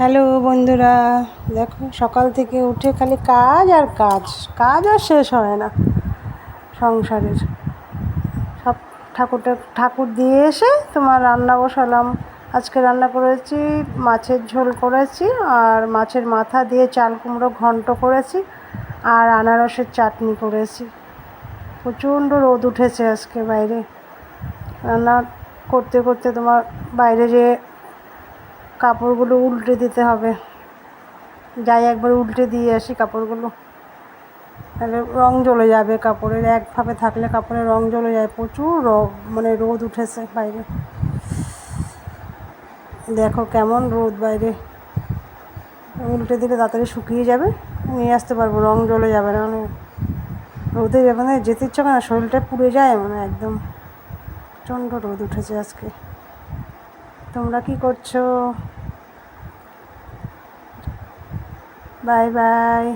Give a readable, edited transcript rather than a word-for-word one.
Hello বন্ধুরা, দেখো সকাল থেকে উঠে খালি কাজ আর কাজ, কাজ আর শেষ হয় না সংসারের। সব ঠাকুর দিয়ে এসে তোমার রান্না বসালাম। আজকে রান্না করেছি মাছের ঝোল করেছি, আর মাছের মাথা দিয়ে চাল কুমড়ো ঘন্ট করেছি, আর আনারসের চাটনি করেছি। প্রচণ্ড রোদ উঠেছে আজকে বাইরে। রান্না করতে করতে তোমার বাইরে যে কাপড়গুলো উল্টে দিতে হবে, যাই একবার উল্টে দিয়ে আসি কাপড়গুলো, তাহলে রং জ্বলে যাবে কাপড়ের। একভাবে থাকলে কাপড়ের রং জ্বলে যায়। প্রচুর রোদ উঠেছে বাইরে, দেখো কেমন রোদ বাইরে। উল্টে দিলে তাড়াতাড়ি শুকিয়ে যাবে, নিয়ে আসতে পারবো, রং জ্বলে যাবে না। মানে রোদে মানে যেতে ইচ্ছা করে না, শরীরটা পুড়ে যায় মানে একদম। প্রচণ্ড রোদ উঠেছে আজকে। তোমরা কি করছো? Bye bye.